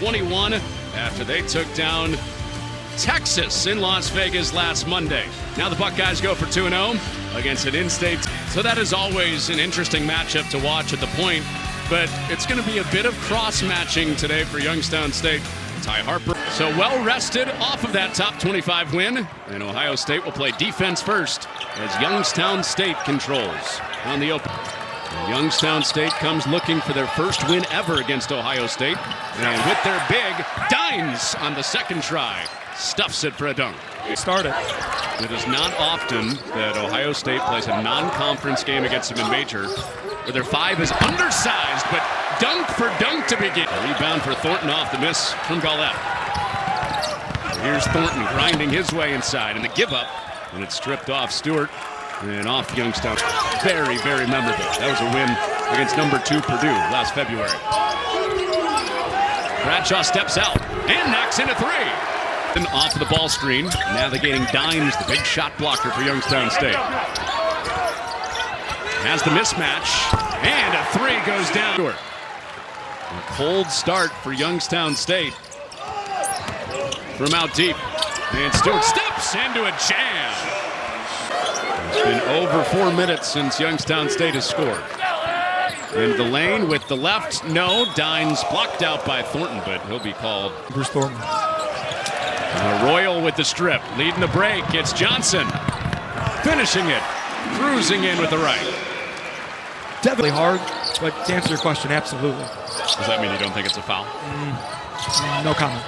21 after they took down Texas in Las Vegas last Monday. Now the Buckeyes go for 2-0 against an in-state. So that is always an interesting matchup to watch at the point, but it's going to be a bit of cross-matching today for Youngstown State. Ty Harper, so well rested off of that top 25 win, and Ohio State will play defense first as Youngstown State controls on the open. Youngstown State comes looking for their first win ever against Ohio State, and with their big, Dines on the second try stuffs it for a dunk. Started. It is not often that Ohio State plays a non-conference game against them in major, where their 5 is undersized, but dunk for dunk to begin. A rebound for Thornton off the miss from Gallette. Here's Thornton grinding his way inside, and the give up, and it's stripped off Stewart and off Youngstown. Very, very memorable. That was a win against number 2 Purdue last February. Bradshaw steps out and knocks in a 3. And off of the ball screen, navigating Dines, the big shot blocker for Youngstown State. Has the mismatch, and a 3 goes down. A cold start for Youngstown State from out deep. And Stewart steps into a jam. It's been over 4 minutes since Youngstown State has scored. Into the lane with the left, no. Dines blocked out by Thornton, but he'll be called. Bruce Thornton. Royal with the strip, leading the break. It's Johnson finishing it, cruising in with the right. Definitely hard, but to answer your question, absolutely. Does that mean you don't think it's a foul? No comment.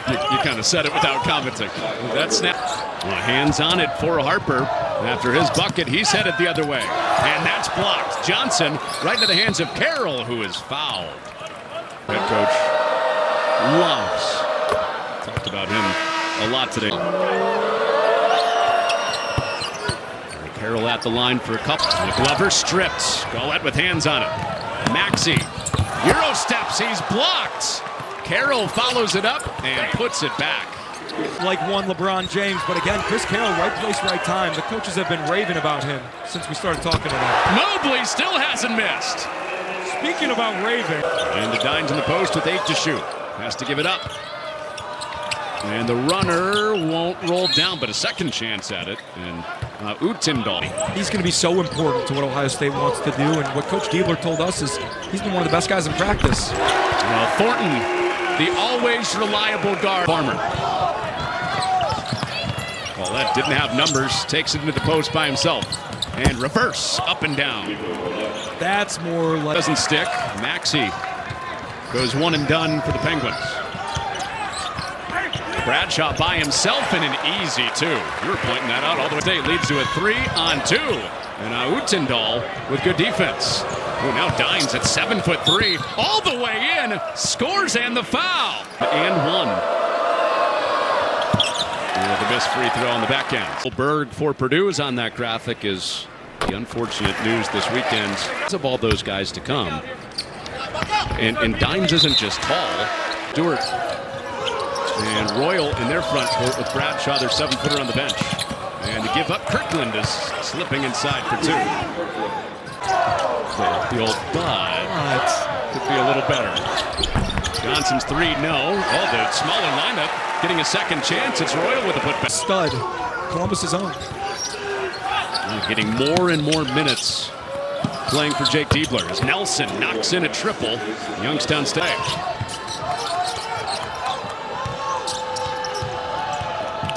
You kind of said it without commenting. That snap. Well, hands on it for Harper. After his bucket, he's headed the other way. And that's blocked. Johnson right into the hands of Carroll, who is fouled. Head coach loves. Talked about him a lot today. Carroll at the line for a couple. The Glover stripped. Gallette with hands on it. Maxey. Euro steps. He's blocked. Carroll follows it up and puts it back. Like one LeBron James, but again, Chris Carroll, right place, right time. The coaches have been raving about him since we started talking about him. Mobley still hasn't missed. Speaking about raving. And the Dines in the post with 8 to shoot. Has to give it up. And the runner won't roll down, but a second chance at it. And Utindal. He's going to be so important to what Ohio State wants to do. And what Coach Diebler told us is he's been one of the best guys in practice. Well, Thornton, the always reliable guard. Farmer. Well, that didn't have numbers. Takes it into the post by himself. And reverse, up and down. That's more like... Doesn't stick. Maxey goes one and done for the Penguins. Bradshaw by himself and an easy 2. You were pointing that out all the way. State leads to a 3-on-2. And Utindal with good defense. Ooh, now Dines at 7'3", all the way in, scores and the foul. And 1. With the missed free throw on the back end. Berg for Purdue is on that graphic is the unfortunate news this weekend of all those guys to come. And Dines isn't just tall. Stewart and Royal in their front court with Bradshaw, their 7-footer on the bench. And to give up, Kirkland is slipping inside for 2. The old bud could be a little better. Johnson's 3, no. Oh, the smaller lineup getting a second chance. It's Royal with a putback. Stud. Columbus's own. Getting more and more minutes playing for Jake Diebler as Nelson knocks in a triple. Youngstown State.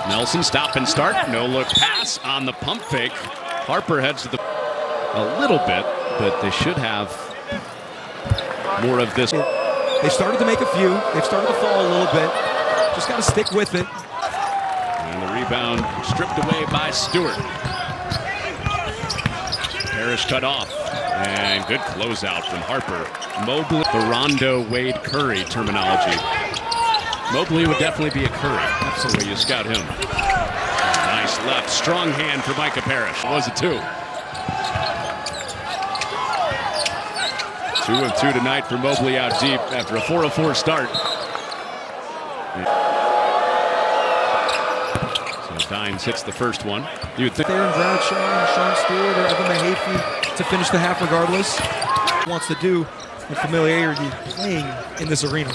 Nelson stop and start. No look pass on the pump fake. Harper heads to the a little bit, but they should have more of this. They started to make a few. They've started to fall a little bit. Just got to stick with it. And the rebound stripped away by Stewart. Parrish cut off. And good closeout from Harper. Mobley, the Rondo Wade Curry terminology. Mobley would definitely be a Curry. That's the way you scout him. Nice left, strong hand for Micah Parrish. Was it 2? 2 of 2 tonight for Mobley out deep after a 4-4 start. So Dines hits the first one. You'd think Aaron Bradshaw and Sean Stewart or Evan Mahaffey to finish the half regardless. Wants to do. and familiarity playing in this arena.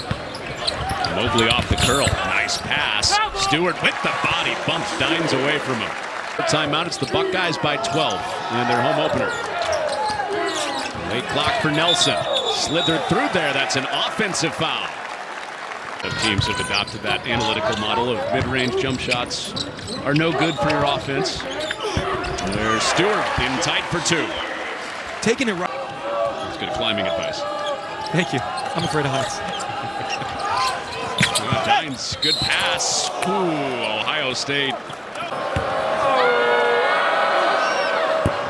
Mobley off the curl. Nice pass. Stewart with the body bumps Dines away from him. Timeout. It's the Buckeyes by 12 in their home opener. Late clock for Nelson. Slithered through there. That's an offensive foul. Teams have adopted that analytical model of mid-range jump shots are no good for your offense. There's Stewart in tight for two. Taking it right. That's good climbing advice. Thank you. I'm afraid of heights. Dines, good pass. Ooh, Ohio State.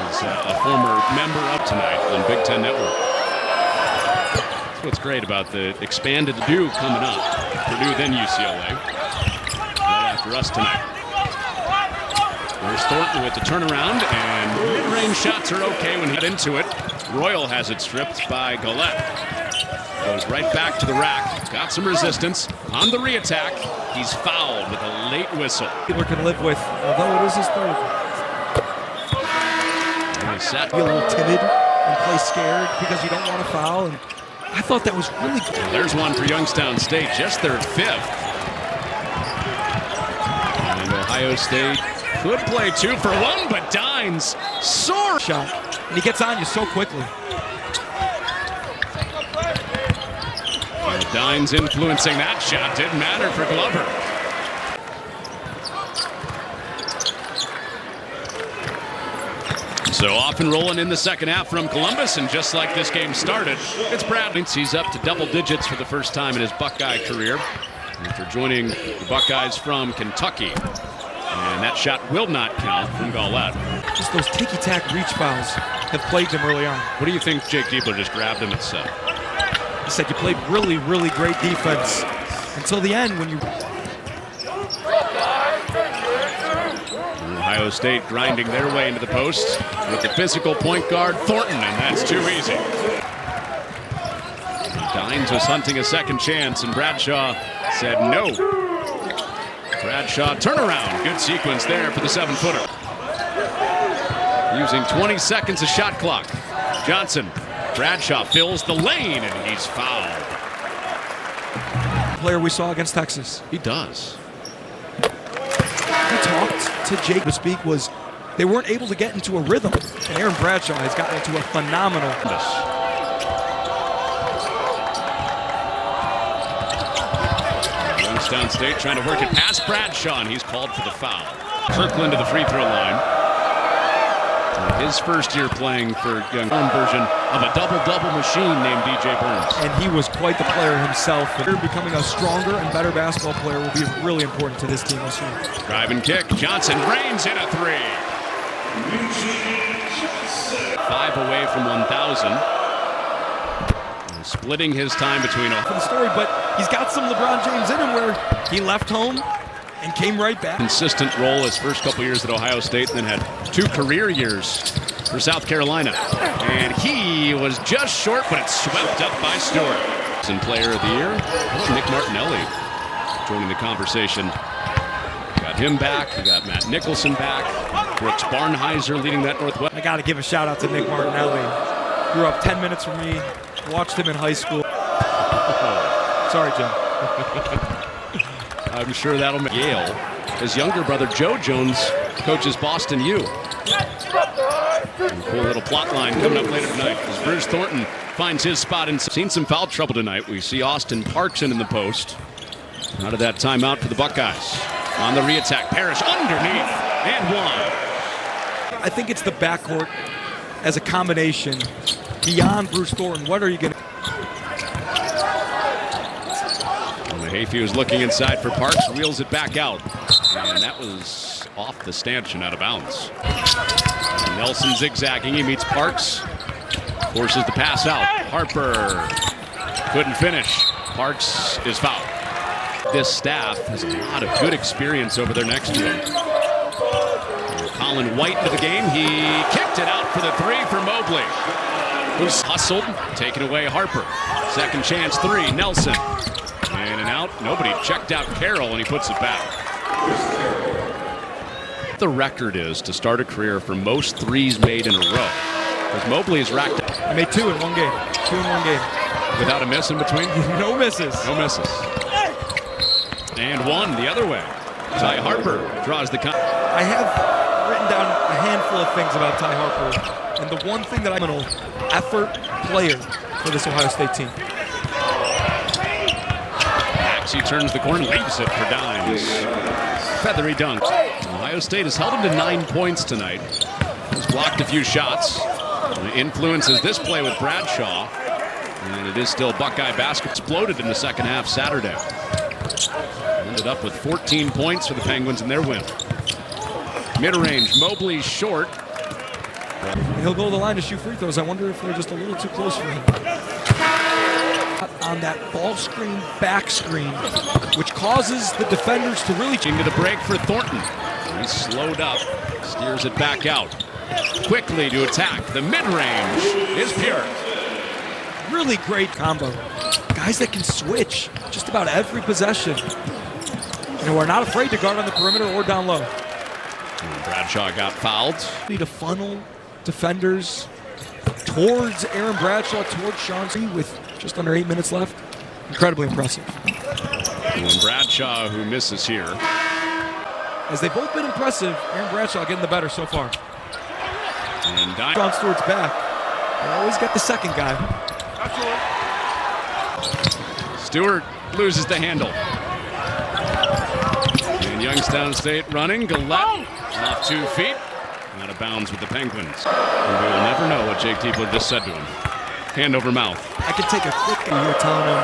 He's a former member up tonight on Big Ten Network. That's what's great about the expanded due coming up. Purdue, then UCLA. Right after us tonight. There's Thornton with the turnaround, and mid-range shots are okay when he got into it. Royal has it stripped by Galette. Goes right back to the rack. Got some resistance. On the re-attack, he's fouled with a late whistle. People can live with, although it is his third. Set. Be a little timid and play scared because you don't want to foul. And I thought that was really good. Well, there's one for Youngstown State, just their fifth. And Ohio State could play 2 for 1, but Dines soar shot. And he gets on you so quickly. And Dines influencing that shot. Didn't matter for Glover. So off and rolling in the second half from Columbus, and just like this game started, it's Bradley. He's up to double digits for the first time in his Buckeye career after joining the Buckeyes from Kentucky. And that shot will not count from Galette. Just those ticky-tack reach fouls have plagued him early on. What do you think Jake Diebler just grabbed him and said? He said you played really, really great defense until the end when you... Ohio State grinding their way into the post with the physical point guard Thornton, and that's too easy. Dines was hunting a second chance, and Bradshaw said no. Bradshaw turnaround. Good sequence there for the 7-footer. Using 20 seconds of shot clock. Johnson. Bradshaw fills the lane, and he's fouled. Player we saw against Texas. He does. He talked to Jake to speak was they weren't able to get into a rhythm, and Aaron Bradshaw has gotten into a phenomenal. Youngstown State trying to work it past Bradshaw, and he's called for the foul. Kirkland to the free throw line. His first year playing for Youngstown version of a double-double machine named DJ Burns. And he was quite the player himself. Becoming a stronger and better basketball player will be really important to this team this year. Drive and kick. Johnson rains in a 3. 5 away from 1,000. Splitting his time between... For the story, but he's got some LeBron James in him where he left home and came right back. Consistent role his first couple years at Ohio State, and then had 2 career years for South Carolina. And he was just short, but it's swept up by Stewart. And player of the year, Nick Martinelli joining the conversation. Got him back. We got Matt Nicholson back. Brooks Barnheiser leading that Northwest. I got to give a shout out to Nick Martinelli. Grew up 10 minutes from me. Watched him in high school. Sorry, Jim. I'm sure that'll make Yale. His younger brother, Joe Jones, coaches Boston U. Cool little plot line coming up later tonight as Bruce Thornton finds his spot and seen some foul trouble tonight. We see Austin Parks in the post. Out of that timeout for the Buckeyes. On the re-attack, Parrish underneath and one. I think it's the backcourt as a combination beyond Bruce Thornton. What are you going to... Hayfield's looking inside for Parks, wheels it back out. And that was off the stanchion, out of bounds. And Nelson zigzagging, he meets Parks. Forces the pass out. Harper couldn't finish. Parks is fouled. This staff has a lot of good experience over their next year. Colin White into the game. He kicked it out for the 3 for Mobley, who's hustled, taken away Harper. Second chance 3, Nelson. In and out. Nobody checked out Carroll, and he puts it back. The record is to start a career for most threes made in a row. Because Mobley has racked up. He made 2 in one game. 2 in one game. Without a miss in between? No misses. No misses. And one the other way. Ty Harper draws the count. I have written down a handful of things about Ty Harper, and the one thing that I'm an effort player for this Ohio State team. Maxey turns the corner, leaves it for Dimes. Feathery dunk. Ohio State has held him to 9 points tonight. He's blocked a few shots. Influences this play with Bradshaw. And it is still Buckeye basketball. Exploded in the second half Saturday. Ended up with 14 points for the Penguins in their win. Mid-range, Mobley short. He'll go to the line to shoot free throws. I wonder if they're just a little too close for him. On that ball screen, back screen, which causes the defenders to really... Into the break for Thornton. He's slowed up, steers it back out. Quickly to attack. The mid-range is pure. Really great combo. Guys that can switch just about every possession. Are not afraid to guard on the perimeter or down low. And Bradshaw got fouled. Need to funnel defenders towards Aaron Bradshaw, towards Chauncey with just under 8 minutes left. Incredibly impressive. And Bradshaw, who misses here. As they've both been impressive, Aaron Bradshaw getting the better so far. And John Stewart's back. They always got the second guy. Stewart loses the handle. And Youngstown State running. Gillette off 2 feet. Out of bounds with the Penguins. And we will never know what Jake Tiefler just said to him. Hand over mouth. I can take a quick here telling him,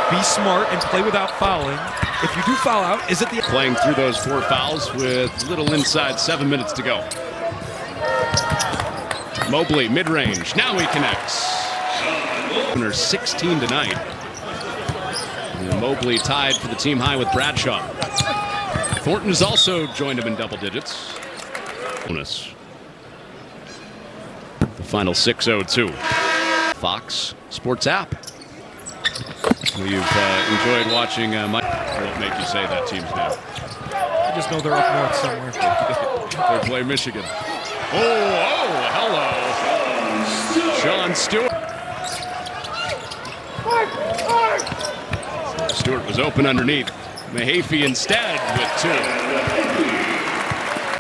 be smart and play without fouling. If you do foul out, is it the... Playing through those 4 fouls with little inside 7 minutes to go. Mobley, mid-range. Now he connects. 16 tonight. And Mobley tied for the team high with Bradshaw. Thornton has also joined him in double digits. Bonus. The final 6:02. Fox Sports app. You've enjoyed watching I won't make you say that team's name. I just know they're up north somewhere. They play Michigan. Oh, hello. Sean Stewart. Stewart was open underneath. Mahaffey instead with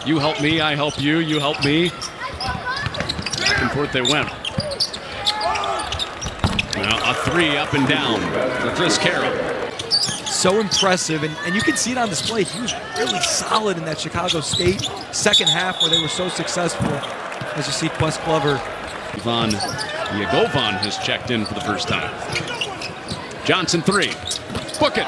2. You help me, I help you, you help me. Back and forth they went. Now a 3 up and down for Chris Carroll. So impressive, and you can see it on display. He was really solid in that Chicago State second half where they were so successful. As you see, Quest Glover. Ivan Yagovan has checked in for the first time. Johnson 3. Book it.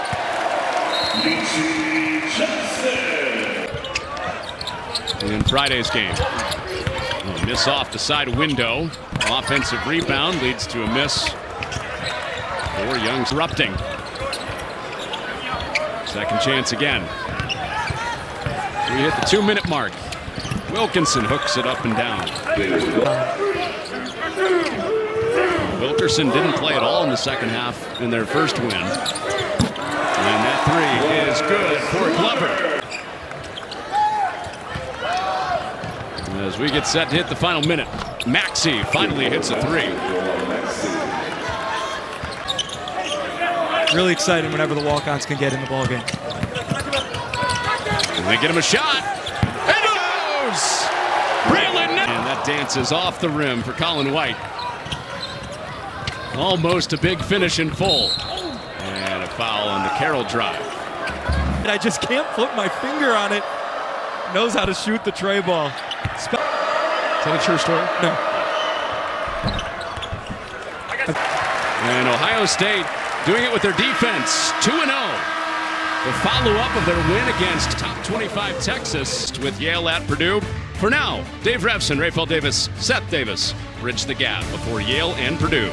In Friday's game. A miss off the side window. Offensive rebound leads to a miss for Young's erupting. Second chance again. We hit the 2-minute mark. Wilkinson hooks it up and down. Wilkerson didn't play at all in the second half in their first win. And that 3 is good for Glover. As we get set to hit the final minute, Maxey finally hits a 3. Really exciting whenever the walk-ons can get in the ballgame. And they get him a shot. And it goes! Braylon! And that dances off the rim for Colin White. Almost a big finish in full. And a foul on the Carroll drive. And I just can't put my finger on it. Knows how to shoot the tray ball. Is that a true story? No. And Ohio State doing it with their defense, 2-0. The follow-up of their win against top 25 Texas with Yale at Purdue. For now, Dave Revson, Raphael Davis, Seth Davis bridge the gap before Yale and Purdue.